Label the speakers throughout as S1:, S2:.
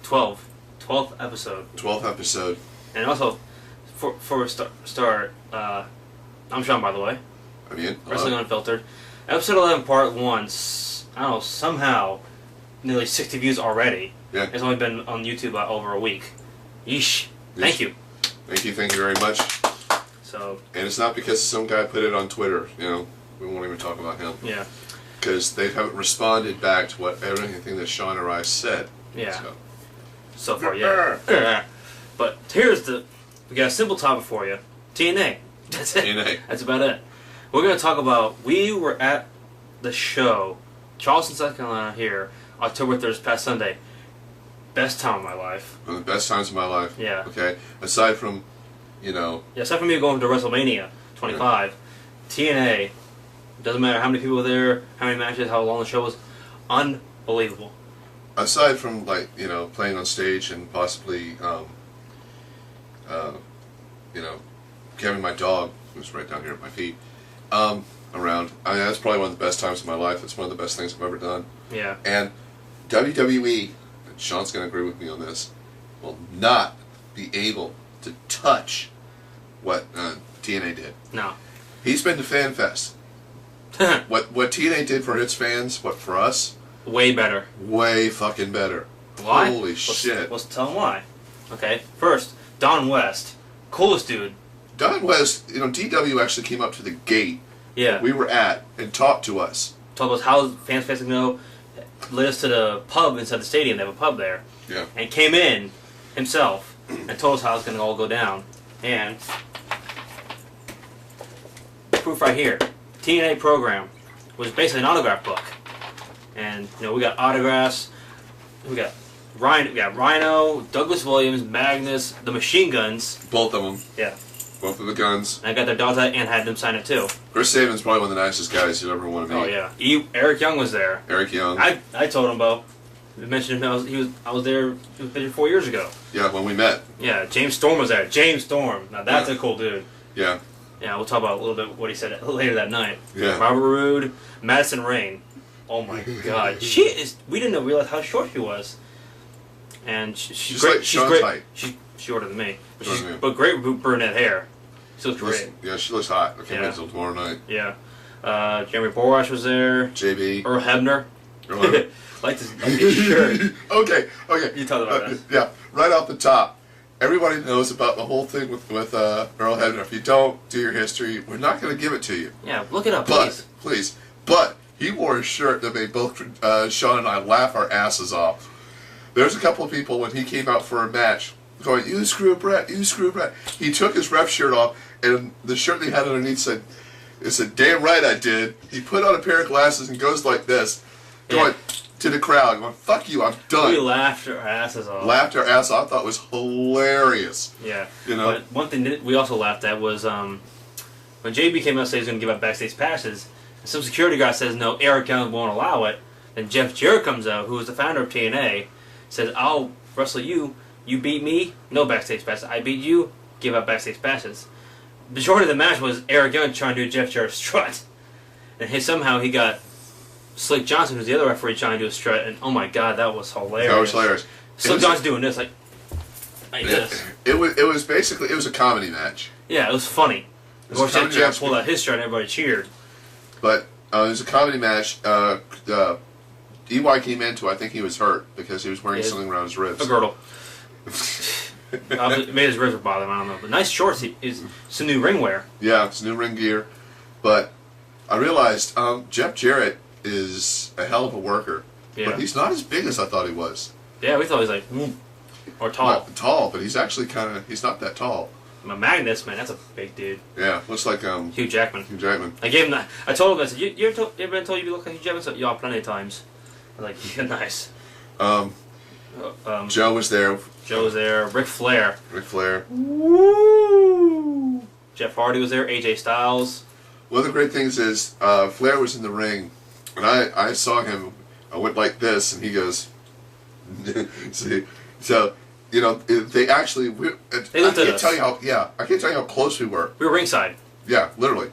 S1: 12th episode.
S2: 12th episode.
S1: And also, for a start, I'm Sean, by the way.
S2: I mean,
S1: Wrestling Unfiltered. Episode 11, Part 1, I don't know, somehow, nearly 60 views already.
S2: Yeah.
S1: It's only been on YouTube over a week. Yeesh. Thank you.
S2: Thank you very much.
S1: So.
S2: And it's not because some guy put it on Twitter, you know, we won't even talk about him.
S1: Yeah.
S2: Because they haven't responded back to everything that Sean or I said.
S1: Yeah. So far, yeah. But we got a simple topic for you. TNA. That's it.
S2: TNA.
S1: That's about it. We're going to talk about, we were at the show, Charleston, South Carolina here, October 3rd, this past Sunday. Best time of my life.
S2: One of the best times of my life.
S1: Yeah.
S2: Okay. Aside from, you know.
S1: Yeah, aside from me going to WrestleMania 25, TNA, doesn't matter how many people were there, how many matches, how long the show was, unbelievable.
S2: Aside from, like, you know, playing on stage and possibly, you know, Kevin, my dog, who's right down here at my feet, around. I mean, that's probably one of the best times of my life. It's one of the best things I've ever done.
S1: Yeah.
S2: And WWE, and Sean's going to agree with me on this, will not be able to touch what TNA did.
S1: No.
S2: He's been to Fan Fest. What TNA did for its fans, what for us?
S1: Way better.
S2: Way fucking better.
S1: Why?
S2: Holy shit.
S1: Let's tell him why. Okay, first, Don West. Coolest dude.
S2: Don West, you know, DW actually came up to the gate
S1: Yeah.
S2: we were at and talked to us.
S1: Told us how fans can go. Led us to the pub inside the stadium. They have a pub there.
S2: Yeah.
S1: And came in himself and told us how it's going to all go down. And proof right here. TNA program was basically an autograph book. And, you know, we got autographs. We got Rhino, Douglas Williams, Magnus, the Machine Guns.
S2: Both of them.
S1: Yeah.
S2: Both of the guns.
S1: And I got their dogs out and had them sign it too.
S2: Chris Saban's probably one of the nicest guys you'd ever want to meet.
S1: Oh yeah. Eric Young was there.
S2: Eric Young.
S1: I told him about. I mentioned him. I was there. He was there 4 years ago.
S2: Yeah, when we met.
S1: Yeah. James Storm was there. James Storm. Now that's a cool dude.
S2: Yeah.
S1: Yeah. We'll talk about a little bit what he said later that night.
S2: Yeah.
S1: Robert Roode, Madison Rain. Oh my God. She is. We didn't realize how short she was. And she's great.
S2: Like
S1: she's
S2: Sean's
S1: great.
S2: height.
S1: She's shorter than me.
S2: Shorter than you.
S1: But great brunette hair. She looks great.
S2: Yeah, she looks hot. I can't wait until tomorrow night.
S1: Yeah. Jeremy Borash was there.
S2: JB.
S1: Earl Hebner.
S2: Earl Hebner.
S1: like his shirt.
S2: Okay.
S1: You talk about this.
S2: Yeah, right off the top. Everybody knows about the whole thing with Earl Hebner. If you don't do your history, we're not going to give it to you.
S1: Yeah, look it up, please.
S2: Please. But he wore a shirt that made both Sean and I laugh our asses off. There's a couple of people when he came out for a match going, "You screw Brett, you screw Brett." He took his ref shirt off, and the shirt they had underneath said, "Damn right I did." He put on a pair of glasses and goes like this, going to the crowd, going, "Fuck you, I'm done."
S1: We laughed our asses off.
S2: Laughed our ass off. I thought it was hilarious.
S1: Yeah.
S2: You know?
S1: But one thing that we also laughed at was when JB came out and said he was going to give out backstage passes, and some security guy says, no, Eric Young won't allow it. Then Jeff Jarrett comes out, who is the founder of TNA, says, "I'll wrestle you. You beat me, no backstage passes. I beat you, give out backstage passes." The majority of the match was Eric Young trying to do Jeff Jarrett's strut. And somehow he got Slick Johnson, who's the other referee, trying to do a strut, and oh my God, that was hilarious.
S2: That was hilarious.
S1: Slick Johnson doing this, like this.
S2: It was basically, it was a comedy match.
S1: Yeah, it was funny. Of course, Jeff Jarrett pulled out his strut and everybody cheered.
S2: But it was a comedy match. EY came into, I think he was hurt because he was wearing something around his ribs.
S1: A girdle. Maybe his ribs were bothering him, I don't know. But nice shorts. It's some new ring wear.
S2: Yeah, it's new ring gear. But I realized Jeff Jarrett is a hell of a worker.
S1: Yeah.
S2: But he's not as big as I thought he was.
S1: Yeah, we thought he was like, or tall.
S2: Not tall, but he's actually he's not that tall.
S1: Magnus, man, that's a big dude.
S2: Yeah, looks like
S1: Hugh Jackman.
S2: Hugh Jackman.
S1: I gave him that. I told him, I said, you ever been told you look like Hugh Jackman? So, yeah, plenty of times. I was like, yeah, nice.
S2: Joe was there.
S1: Joe was there. Ric Flair.
S2: Ric Flair.
S1: Woo! Jeff Hardy was there. AJ Styles.
S2: One of the great things is Flair was in the ring, and I saw him. I went like this, and he goes. See, so you know they actually.
S1: They looked at us.
S2: I can't tell you how close we were.
S1: We were ringside.
S2: Yeah, literally.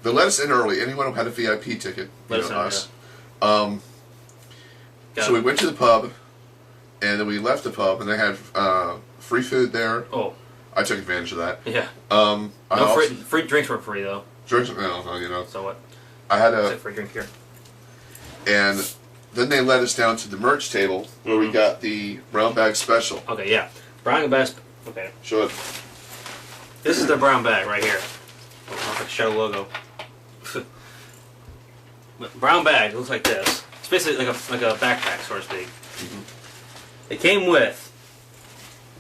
S2: They let us in early. Anyone who had a VIP ticket, us.
S1: Yeah.
S2: So we went to the pub, and then we left the pub, and they had free food there.
S1: Oh.
S2: I took advantage of that.
S1: Yeah.
S2: No
S1: free drinks were free though.
S2: Drinks, no, you know.
S1: So what?
S2: I had a
S1: free drink here.
S2: And then they led us down to the merch table where we got the brown bag special.
S1: Okay, yeah, brown bag. Okay.
S2: Show it.
S1: This is the brown bag right here. I'll have to show the logo. Brown bag looks like this. It's basically like a backpack, so to speak. It came with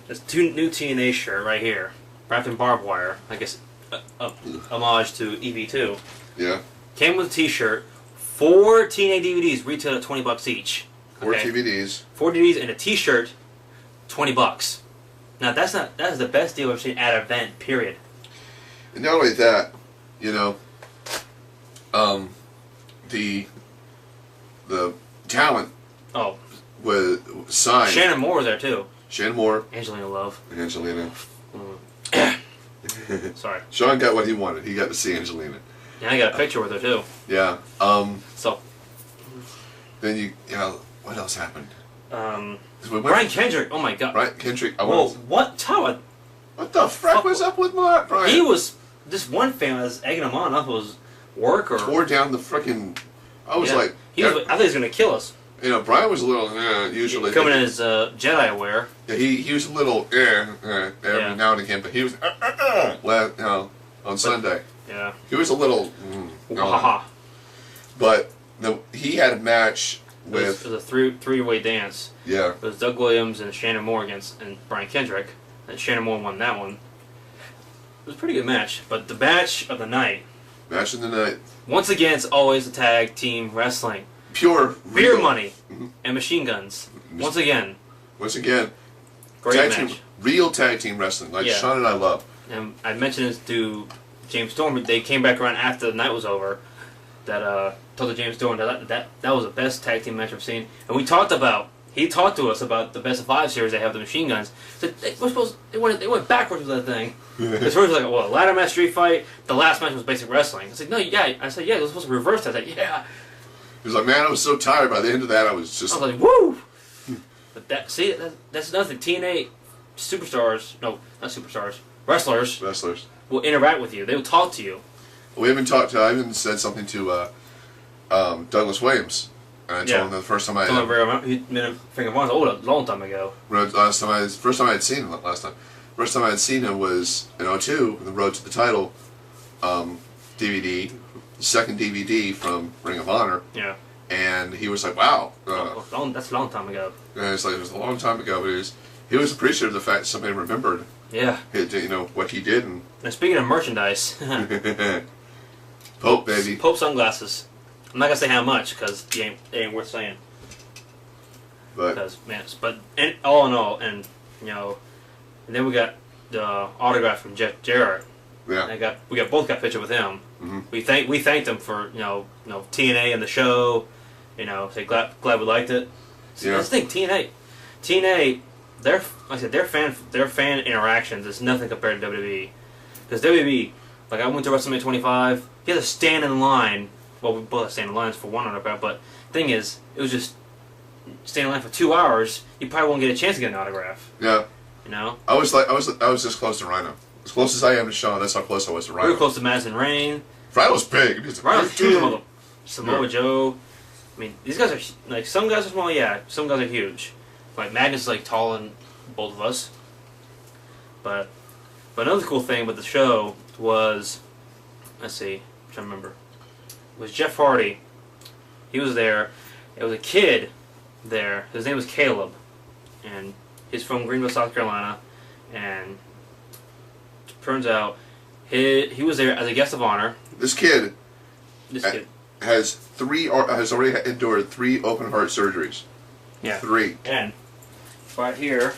S1: this new TNA shirt right here, wrapped in barbed wire. I guess a homage to EV2.
S2: Yeah.
S1: Came with a T-shirt. 4 TNA DVDs retail at $20 each.
S2: Okay? 4 DVDs.
S1: 4 DVDs and a T-shirt, $20. Now that is the best deal I've seen at an event. Period.
S2: And not only that, you know, the talent.
S1: Oh.
S2: Was signed.
S1: Shannon Moore was there too.
S2: Shannon Moore.
S1: Angelina Love.
S2: Angelina.
S1: Sorry.
S2: Sean got what he wanted. He got to see Angelina.
S1: Yeah, I got a picture with her too.
S2: Yeah.
S1: So.
S2: Then you know, what else happened?
S1: Brian Kendrick. Oh my God.
S2: Brian Kendrick.
S1: Whoa! What?
S2: What the frick was up with Brian?
S1: He was. This one fan was egging him on. Up was work or
S2: tore down the frickin'. I was like.
S1: I thought he was gonna kill us.
S2: You know, Brian was a little usually
S1: coming in his Jedi wear.
S2: Yeah, he was a little every now and again, but he was on Sunday.
S1: Yeah,
S2: he was a little. But he had a match with.
S1: It was a three-way dance.
S2: Yeah,
S1: it was Doug Williams and Shannon Moore against Brian Kendrick, and Shannon Moore won that one. It was a pretty good match, but the match of the night.
S2: Match of the night.
S1: Once again, it's always a tag team wrestling.
S2: Pure
S1: beer money and machine guns. Once again,
S2: great match. Real tag team wrestling, like Sean and I love.
S1: And I mentioned this to James Storm. They came back around after the night was over. That told James Storm that was the best tag team match I've seen. And we talked about. He talked to us about the best of 5 series. They have the machine guns. Said they went backwards with that thing. Because first was like, well, ladder match, street fight. The last match was basic wrestling. I said, no, yeah. I said, yeah, they're supposed to reverse that. I said, yeah.
S2: He was like, man, I was so tired. By the end of that, I was just.
S1: I was like, woo! But that's another thing. TNA superstars, no, not superstars, wrestlers will interact with you. They will talk to you.
S2: We haven't talked. I even said something to Douglas Williams, and I told him the first time
S1: he made a finger of a long time ago.
S2: First time I had seen him last time. First time I had seen him was in '02, the Road to the Title DVD. Second DVD from Ring of Honor.
S1: Yeah.
S2: And he was like, "Wow,
S1: that's a long time ago."
S2: Yeah, it's like it was a long time ago, but he was appreciative of the fact that somebody remembered.
S1: Yeah.
S2: You know what he did. And
S1: speaking of merchandise,
S2: Pope baby.
S1: Pope sunglasses. I'm not gonna say how much because it ain't worth saying.
S2: But
S1: all in all, and you know, and then we got the autograph from Jeff Jarrett.
S2: Yeah.
S1: We both got a picture with him. We thanked him for TNA and the show. You know, say glad we liked it. So that's the thing, TNA, their fan interactions is nothing compared to WWE. Because WWE, like I went to WrestleMania 25, you had to stand in line. Well, we both had to stand in lines for one autograph, but the thing is, it was just stand in line for 2 hours. You probably won't get a chance to get an autograph.
S2: Yeah.
S1: You know.
S2: I was this close to Rhino. As close as I am to Sean, that's how close I was to Rhino.
S1: We were close to Madison Rain.
S2: Rhino's big.
S1: Rhino's huge. Samoa Joe. I mean, these guys are like some guys are small. Yeah, some guys are huge. Like Magnus is like taller than both of us. But another cool thing with the show was, let's see, I'm trying to remember, was Jeff Hardy. He was there. It was a kid there. His name was Caleb, and he's from Greenville, South Carolina, and turns out he was there as a guest of honor.
S2: This kid has already endured 3 open heart surgeries.
S1: Yeah.
S2: 3.
S1: And right here,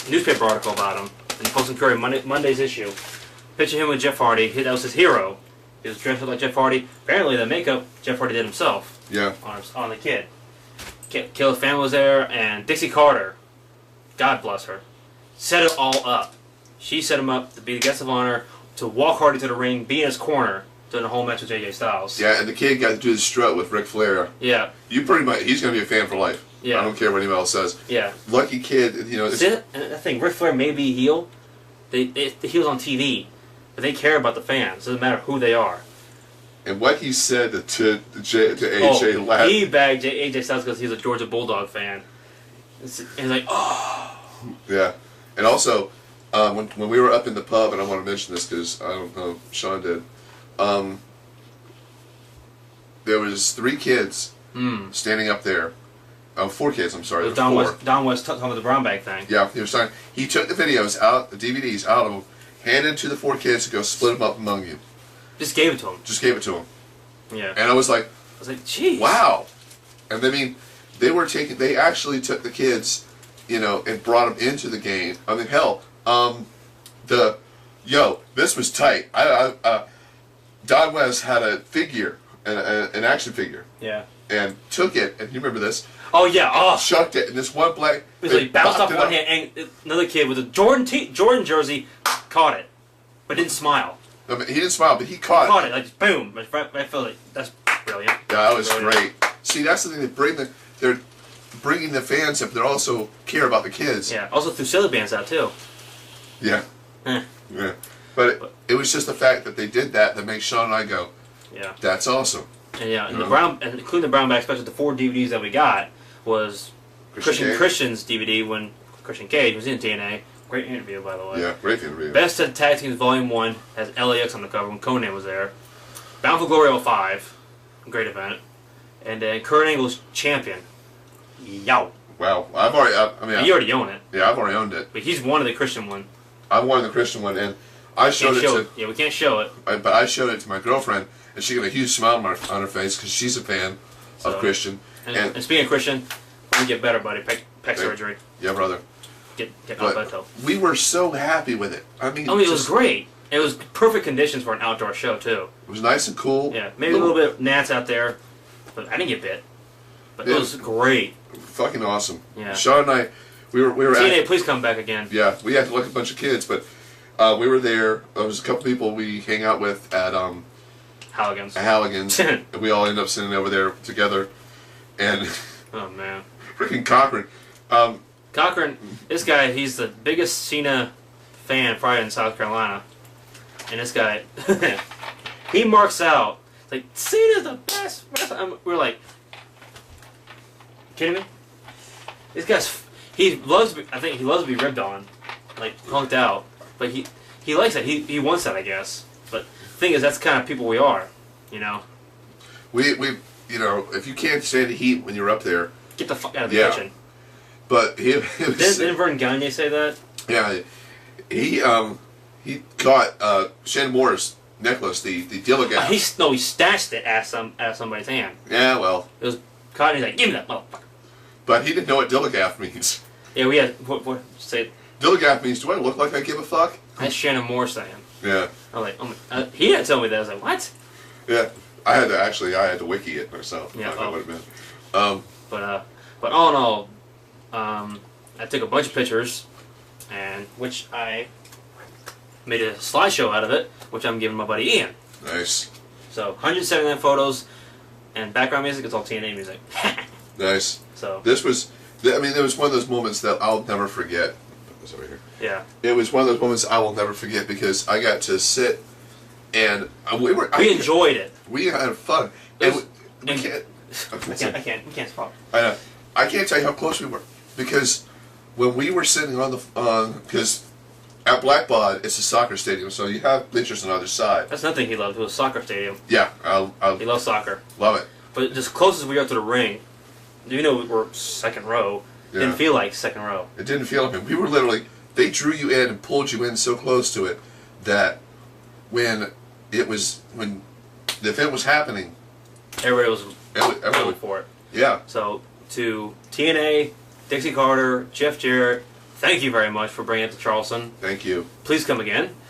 S1: newspaper article about him in the Post and Courier Monday's issue. Picture him with Jeff Hardy. That was his hero. He was dressed up like Jeff Hardy. Apparently, the makeup Jeff Hardy did himself.
S2: Yeah.
S1: On the kid. Caleb's family was there, and Dixie Carter, God bless her, set it all up. She set him up to be the guest of honor, to walk Hardy to the ring, be in his corner during the whole match with AJ Styles.
S2: Yeah, and the kid got to do the strut with Ric Flair.
S1: Yeah.
S2: You pretty much, he's going to be a fan for life.
S1: Yeah.
S2: I don't care what anyone else says.
S1: Yeah.
S2: Lucky kid, you know.
S1: See, and I think Ric Flair may be a heel. The heel's on TV, but they care about the fans. It doesn't matter who they are.
S2: And what he said to AJ last...
S1: He bagged AJ Styles because he's a Georgia Bulldog fan. And he's like, oh.
S2: Yeah. And also, when we were up in the pub, and I want to mention this because I don't know, Sean did, there was 3 kids standing up there. 4 kids, I'm sorry.
S1: Don
S2: four.
S1: West talking about the brown bag thing.
S2: Yeah, he was talking. He took the videos out, the DVDs out of them, handed it to the 4 kids to go split them up among you.
S1: Just gave it to him.
S2: Just gave it to him.
S1: Yeah.
S2: And I was like,
S1: geez.
S2: Wow. And I mean, they actually took the kids, you know, and brought them into the game. I mean, hell, this was tight. Don West had a figure, an action figure.
S1: Yeah.
S2: And took it, and you remember this?
S1: Oh yeah. Oh.
S2: Chucked it, and this one black.
S1: It was like bounced off one hand, and another kid with a Jordan jersey caught it, but didn't smile.
S2: I mean, he didn't smile, but he caught it.
S1: Caught it, like boom. I felt like that's brilliant.
S2: Yeah, that was great. See, that's the thing. They're bringing the fans up. They also care about the kids.
S1: Yeah. Also threw silly bands out too.
S2: Yeah. Yeah. But it was just the fact that they did that makes Sean and I go,
S1: yeah,
S2: that's awesome.
S1: And yeah, and including the brown bag special, the 4 DVDs that we got was Christian's DVD when Christian Cage was in TNA. Great interview, by the way.
S2: Yeah, great interview.
S1: Best of Tag Teams Volume 1 has LAX on the cover when Conan was there. Bound for Glory 05, great event. And then Kurt Angle's champion. Yow.
S2: Wow, I've already.
S1: You already own it.
S2: Yeah, I've already owned it.
S1: But he's one of the Christian one.
S2: I won the Christian one, and I showed it to.
S1: Yeah, we can't show it.
S2: But I showed it to my girlfriend, and she got a huge smile on her face because she's a fan of Christian.
S1: And speaking of Christian, we get better, buddy. Pec surgery.
S2: Yeah, brother.
S1: Get Alberto.
S2: We were so happy with it. I mean,
S1: it was great. It was perfect conditions for an outdoor show too.
S2: It was nice and cool.
S1: Yeah, maybe a little bit of gnats out there, but I didn't get bit. But it was great.
S2: Fucking awesome.
S1: Yeah.
S2: Sean and I, we were.
S1: TNA, please come back again.
S2: Yeah, we had to look at a bunch of kids, but we were there. There was a couple people we hang out with at
S1: Halligan's.
S2: And we all ended up sitting over there together, and
S1: oh man,
S2: freaking Cochran.
S1: Cochran, this guy, he's the biggest Cena fan probably in South Carolina. And this guy, he marks out, like, Cena's the best wrestler. We're like, kidding me? This guy's, I think he loves to be ribbed on, like, punked out. But he likes that. He wants that, I guess. But the thing is, that's the kind of people we are, you know?
S2: We you know, if you can't stand the heat when you're up there,
S1: get the fuck out of the kitchen.
S2: But didn't
S1: Vern Gagne say that?
S2: Yeah, he caught Shannon Moore's necklace, the Dilligan.
S1: He snatched it at somebody's hand.
S2: Yeah, well,
S1: it was caught. And he's like, "Give me that motherfucker!"
S2: But he didn't know what Dilligaff means.
S1: Yeah, we had what say.
S2: Dilligaff means, do I look like I give a fuck?
S1: That's Shannon Moore saying.
S2: Yeah.
S1: I was like, oh my, he didn't tell me that. I was like, what?
S2: Yeah, I had to wiki it myself.
S1: Yeah,
S2: I don't know what it meant.
S1: But all in all. I took a bunch of pictures, and which I made a slideshow out of it, which I'm giving my buddy Ian.
S2: Nice.
S1: So 179 photos, and background music is all TNA music.
S2: Nice.
S1: So
S2: it was one of those moments that I'll never forget. Put this over here.
S1: Yeah.
S2: It was one of those moments I will never forget because I got to sit, and we
S1: enjoyed it.
S2: We had fun. We can't
S1: stop.
S2: I know. I can't tell you how close we were because when we were sitting because at Blackbaud it's a soccer stadium, so you have bleachers on either side.
S1: That's another thing he loved. It was a soccer stadium.
S2: Yeah,
S1: he loves soccer.
S2: Love it.
S1: But as close as we are to the ring, we're second row. Yeah. Didn't feel like second row.
S2: It didn't feel like it. We were literally. They drew you in and pulled you in so close to it that when the event was happening,
S1: everybody was going for it.
S2: Yeah.
S1: So to TNA, Dixie Carter, Jeff Jarrett, thank you very much for bringing it to Charleston.
S2: Thank you.
S1: Please come again.